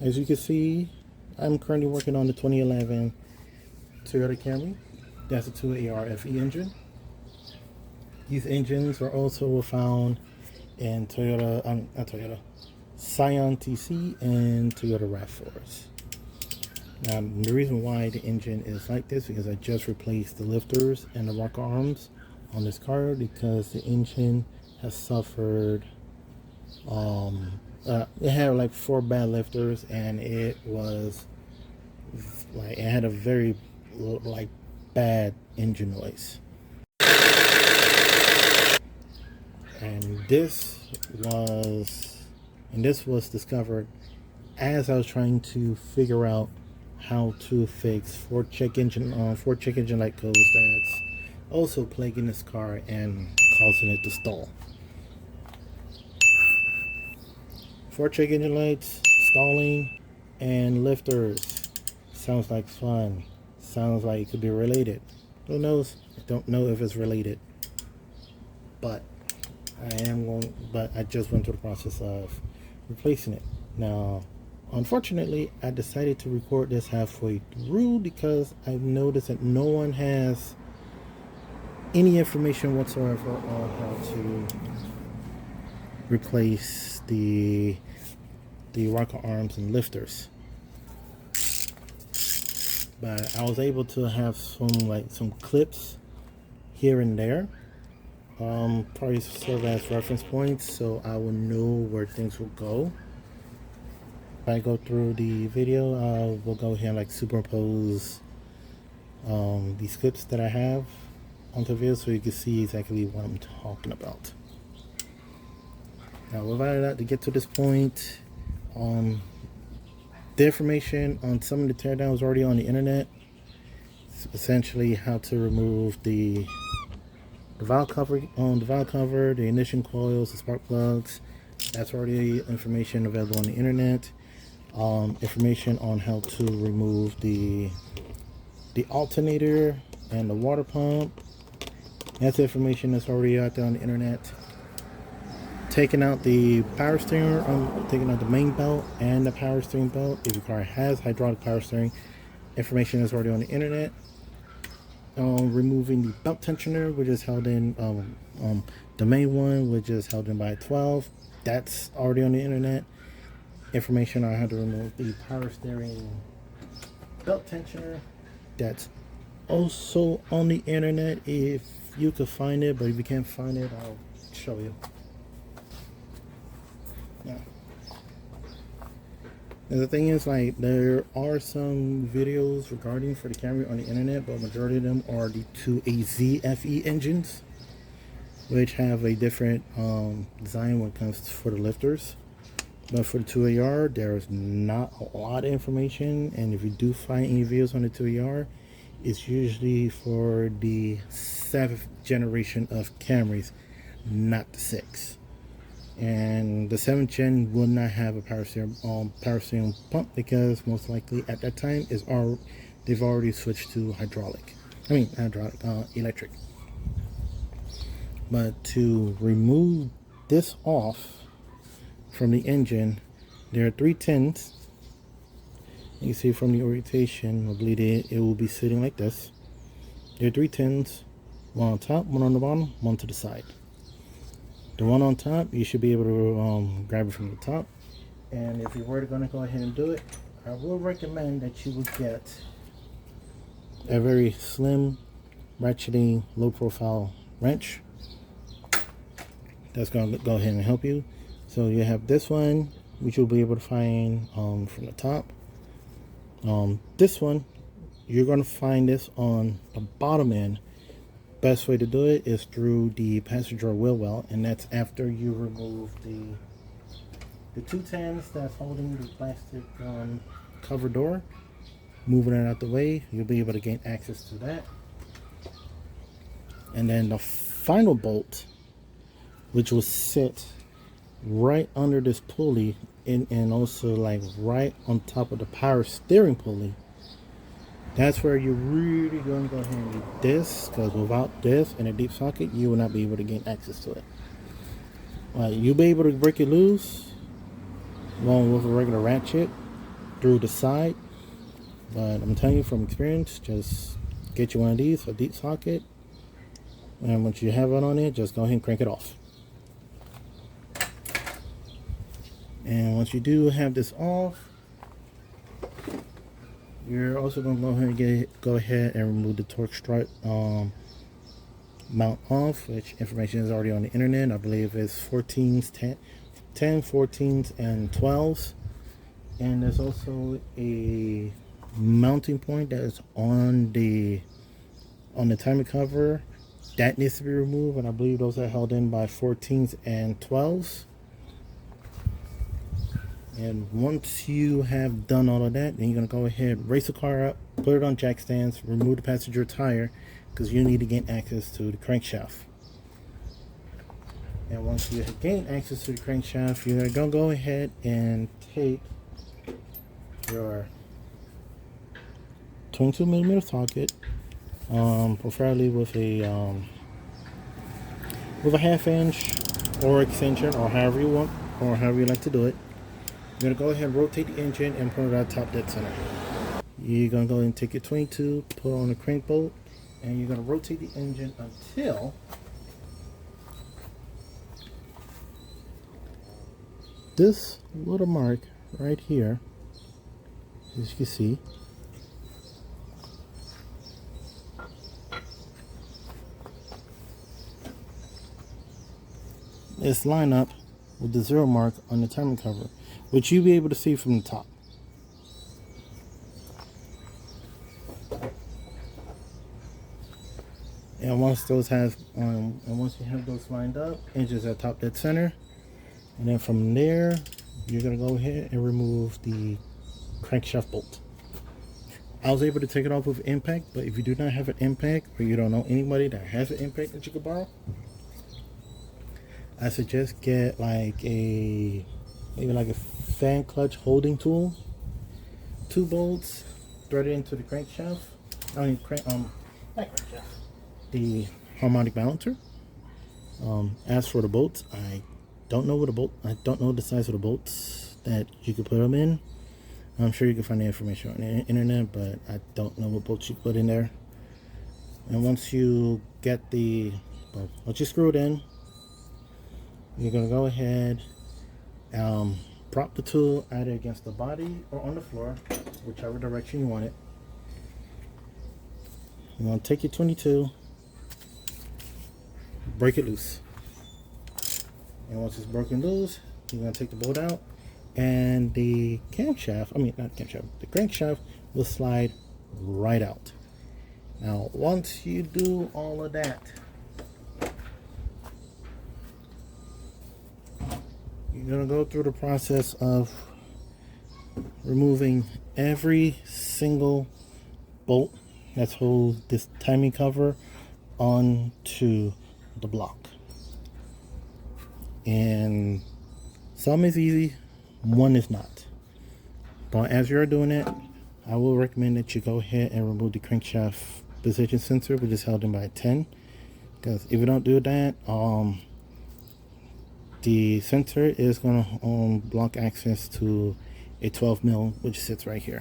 As you can see, I'm currently working on the 2011 Toyota Camry. That's a 2AR FE engine. These engines are also found in Scion TC and Toyota RAV4s. Now, the reason why the engine is like this because I just replaced the lifters and the rocker arms on this car because the engine has suffered it had like 4 bad lifters, and it was like it had a very like bad engine noise. And this was discovered as I was trying to figure out how to fix 4 check engine light codes that's also plaguing this car and causing it to stall. 4 check engine lights, stalling, and lifters. Sounds like fun. Sounds like it could be related. Who knows? I don't know if it's related. But I just went through the process of replacing it. Now, unfortunately, I decided to record this halfway through because I've noticed that no one has any information whatsoever on how to replace the rocker arms and lifters. But I was able to have some clips here and there. Probably serve as reference points so I will know where things will go. If I go through the video, we'll go here and like superimpose these clips that I have onto the video so you can see exactly what I'm talking about. Now, without that, to get to this point, the information on some of the teardowns is already on the internet. It's essentially how to remove the valve cover, the ignition coils, the spark plugs. That's already information available on the internet. Information on how to remove the alternator and the water pump. That's information that's already out there on the internet. Taking out the power steering, taking out the main belt and the power steering belt. If your car has hydraulic power steering, information is already on the internet. Removing the belt tensioner, which is held in the main one, which is held in by a 12. That's already on the internet. Information on how to remove the power steering belt tensioner. That's also on the internet if you could find it, but if you can't find it, I'll show you. Yeah. And the thing is, like, there are some videos regarding for the Camry on the internet, but majority of them are the 2AZ FE engines, which have a different design when it comes for the lifters. But for the 2AR, there's not a lot of information, and if you do find any videos on the 2AR, it's usually for the 7th generation of Camrys, not the 6th. And the 7th gen will not have a power steering pump because most likely at that time they've already switched to electric. But to remove this off from the engine, there are 3 tins. You can see from the orientation, I believe it will be sitting like this. There are 3 tins, one on top, one on the bottom, one to the side. The one on top, you should be able to grab it from the top. And if you were going to go ahead and do it, I will recommend that you would get a very slim, ratcheting, low-profile wrench. That's going to go ahead and help you. So you have this one, which you'll be able to find from the top. This one, you're going to find this on the bottom end. Best way to do it is through the passenger wheel well, and that's after you remove the 2 tins that's holding the plastic cover door. Moving it out the way, you'll be able to gain access to that. And then the final bolt, which will sit right under this pulley and also like right on top of the power steering pulley. That's where you're really going to go ahead and need this, because without this and a deep socket, you will not be able to gain access to it. You'll be able to break it loose along with a regular ratchet, through the side. But I'm telling you from experience, just get you one of these, a deep socket, and once you have it on it, just go ahead and crank it off. And once you do have this off, you're also going to go ahead and remove the torque strut mount off, which information is already on the internet. I believe it's 14s, 10, 14s, and 12s. And there's also a mounting point that is on the timing cover that needs to be removed, and I believe those are held in by 14s and 12s. And once you have done all of that, then you're going to go ahead, race the car up, put it on jack stands, remove the passenger tire, because you need to gain access to the crankshaft. And once you gain access to the crankshaft, you're going to go ahead and take your 22mm socket, preferably with a 1/2 inch or extension, or however you want, or however you like to do it. You're gonna go ahead and rotate the engine and put it at top dead center. You're gonna go ahead and take your 22, put on the crank bolt, and you're gonna rotate the engine until this little mark right here, as you can see, is lined up with the 0 mark on the timing cover, which you'll be able to see from the top. And once you have those lined up, engines at top dead center, and then from there, you're gonna go ahead and remove the crankshaft bolt. I was able to take it off with impact, but if you do not have an impact, or you don't know anybody that has an impact that you could borrow, I suggest get maybe like a fan clutch holding tool, 2 bolts threaded into the crankshaft. Not crankshaft, the harmonic balancer. As for the bolts, I don't know the size of the bolts that you could put them in. I'm sure you can find the information on the internet, but I don't know what bolts you put in there. And once you screw it in, you're going to go ahead, prop the tool either against the body or on the floor, whichever direction you want it. You're going to take your 22, break it loose. And once it's broken loose, you're going to take the bolt out, and the the crankshaft will slide right out. Now, once you do all of that, you're going to go through the process of removing every single bolt that's holds this timing cover onto the block. And some is easy, one is not. But as you're doing it, I will recommend that you go ahead and remove the crankshaft position sensor, which is held in by a 10. Because if you don't do that, the sensor is going to block access to a 12mm, which sits right here.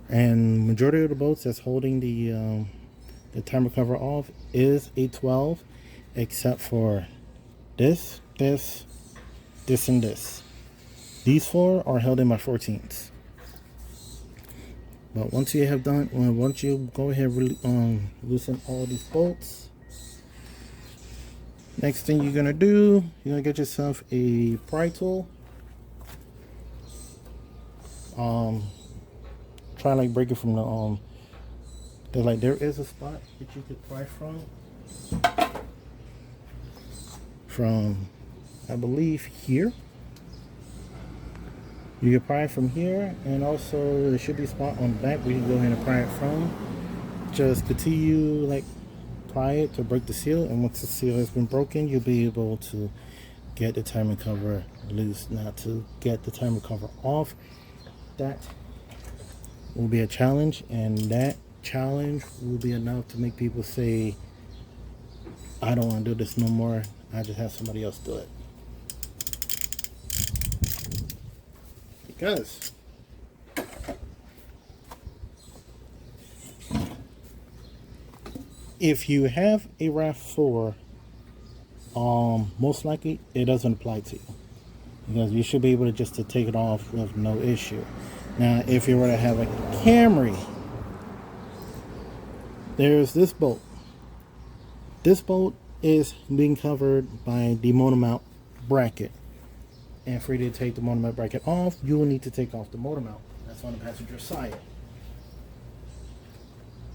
And majority of the bolts that's holding the timer cover off is a 12, except for this, and this. These 4 are held in by 14s. But once you go ahead and loosen all these bolts, next thing you're gonna do, you're gonna get yourself a pry tool. Try break it from the there is a spot that you could pry from I believe here. You can pry it from here, and also there should be a spot on the back where you can go ahead and pry it from. Just continue pry it to break the seal, and once the seal has been broken, you'll be able to get the timing cover loose. Now, to get the timing cover off, that will be a challenge, and that challenge will be enough to make people say, I don't want to do this no more, I just have somebody else do it. Because If you have a RAV4, most likely it doesn't apply to you, because you should be able to just to take it off with no issue. Now, if you were to have a Camry, there's this bolt. This bolt is being covered by the motor mount bracket. And for you to take the motor mount bracket off, you will need to take off the motor mount. That's on the passenger side.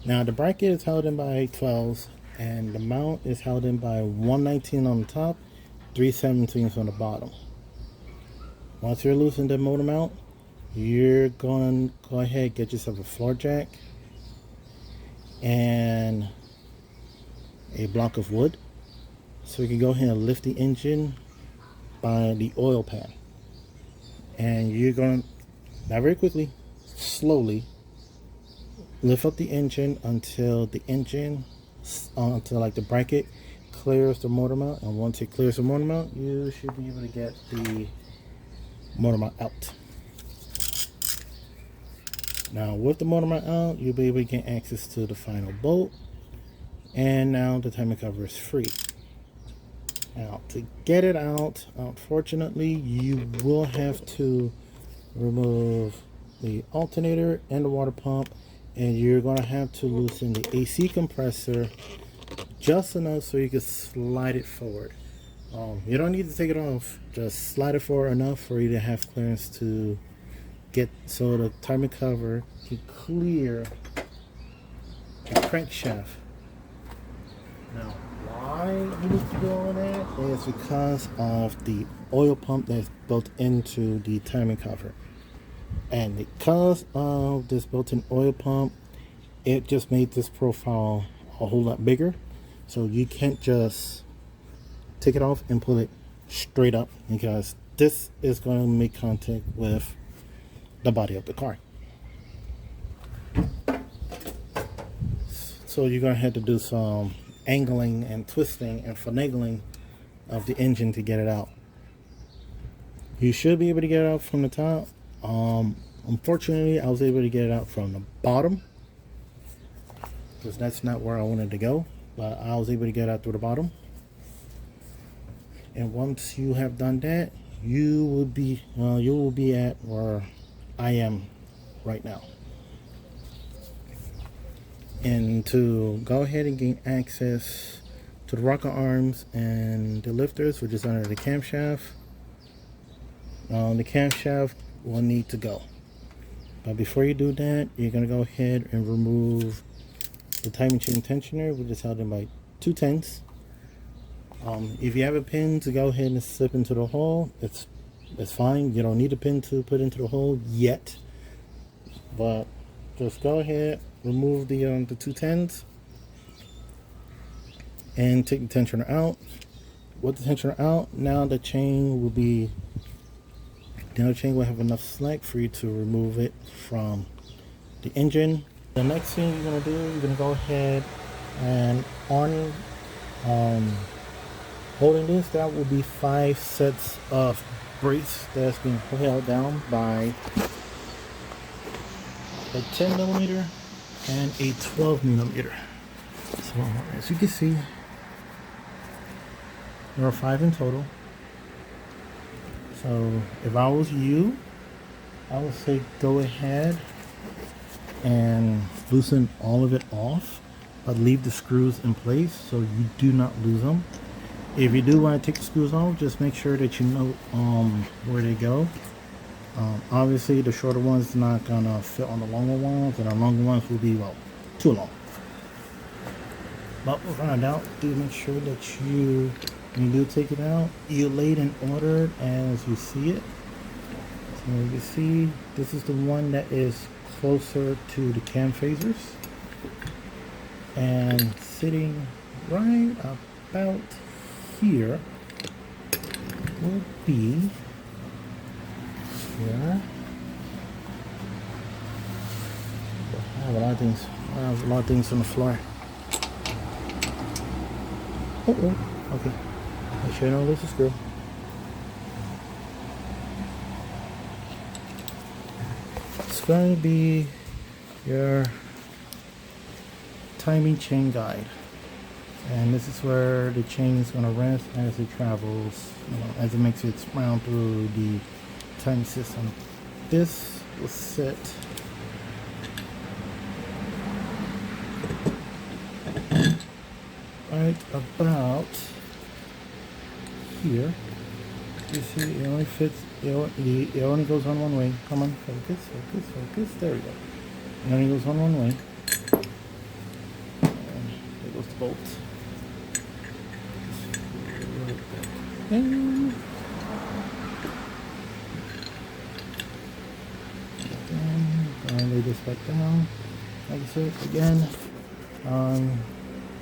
Now, the bracket is held in by 12s, and the mount is held in by 119 on the top, 317s on the bottom. Once you're loosening the motor mount, you're going to go ahead and get yourself a floor jack and a block of wood, so you can go ahead and lift the engine by the oil pan. And you're going to, not very quickly, slowly lift up the engine until the engine, until like the bracket clears the motor mount. And once it clears the motor mount, you should be able to get the motor mount out. Now, with the motor mount out, you'll be able to get access to the final bolt. And now the timing cover is free. Now, to get it out, unfortunately, you will have to remove the alternator and the water pump, and you're going to have to loosen the AC compressor just enough so you can slide it forward. You don't need to take it off, just slide it forward enough for you to have clearance to get, so the timing cover can clear the crankshaft. Now, why you need to do all that is because of the oil pump that's built into the timing cover. And because of this built-in oil pump, it just made this profile a whole lot bigger. So you can't just take it off and pull it straight up, because this is going to make contact with the body of the car. So you're going to have to do some angling and twisting and finagling of the engine to get it out. You should be able to get it out from the top. Unfortunately, I was able to get it out from the bottom, because that's not where I wanted to go, but I was able to get it out through the bottom. And once you have done that, you will be at where I am right now. And to go ahead and gain access to the rocker arms and the lifters, which is under the camshaft, the camshaft will need to go. But before you do that, you're going to go ahead and remove the timing chain tensioner, which is held in by 2 10s. If you have a pin to go ahead and slip into the hole, it's fine. You don't need a pin to put into the hole yet, but just go ahead, remove the 2 10s and take the tensioner out. With the tensioner out, now the chain will be, the other chain will have enough slack for you to remove it from the engine. The next thing you're going to do, you're going to go ahead and on holding this, that will be 5 sets of brakes that's being held down by a 10mm and a 12mm. So as you can see, there are 5 in total. So if I was you, I would say go ahead and loosen all of it off, but leave the screws in place so you do not lose them. If you do want to take the screws off, just make sure that you know where they go. Obviously the shorter ones are not gonna fit on the longer ones, and the longer ones will be, well, too long. But we'll find out. Do make sure that you, when you do take it out, you lay it in order as you see it. So you can see this is the one that is closer to the cam phasers, and sitting right about here will be here. I have a lot of things. I have a lot of things on the floor. Okay. Make sure I don't lose the screw. It's going to be your timing chain guide. And this is where the chain is going to rest as it travels, as it makes its round through the timing system. This will sit right about here. You see, it only fits, it only goes on one way. Come on, focus, focus, focus. There we go. It only goes on one way. And there goes the bolt. And lay this back down. Like I said, again,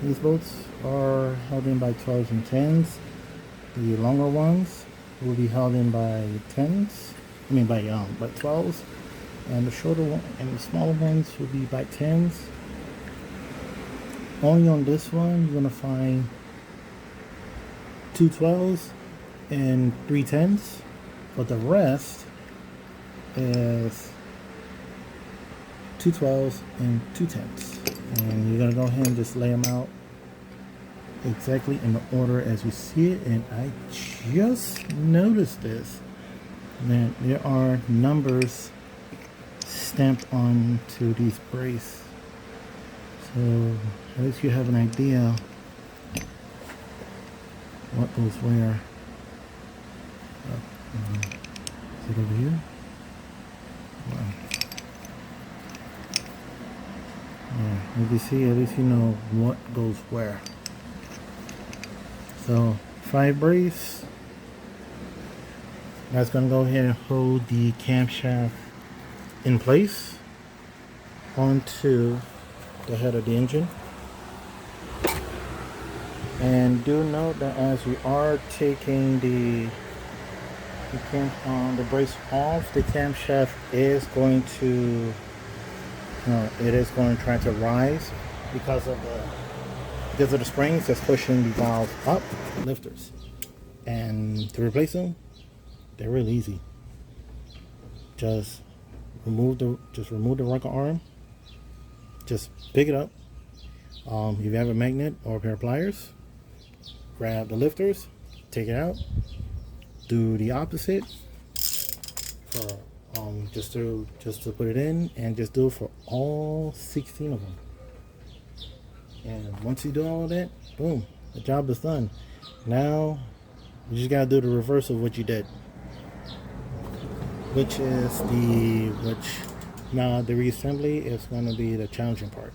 these bolts are held in by 12s and 10s. The longer ones will be held in by 10s. I mean by 12s, and the shorter one and the smaller ones will be by 10s. Only on this one you're gonna find 2 12s and 3 10s, but the rest is 2 12s and 2 10s. And you're gonna go ahead and just lay them out exactly in the order as you see it. And I just noticed this, that there are numbers stamped onto these braces, so at least you have an idea what goes where. Is it over here? Wow. Yeah, as you see, at least you know what goes where. So 5 brace. That's going to go ahead and hold the camshaft in place onto the head of the engine. And do note that as we are taking the brace off, the camshaft is going to try to rise because of the springs that's pushing the valve up, lifters. And to replace them, they're really easy. Just remove the rocker arm. Just pick it up. If you have a magnet or a pair of pliers, grab the lifters, take it out, do the opposite for just to put it in, and just do it for all 16 of them. And once you do all of that, boom, the job is done. Now you just gotta do the reverse of what you did, now the reassembly is going to be the challenging part.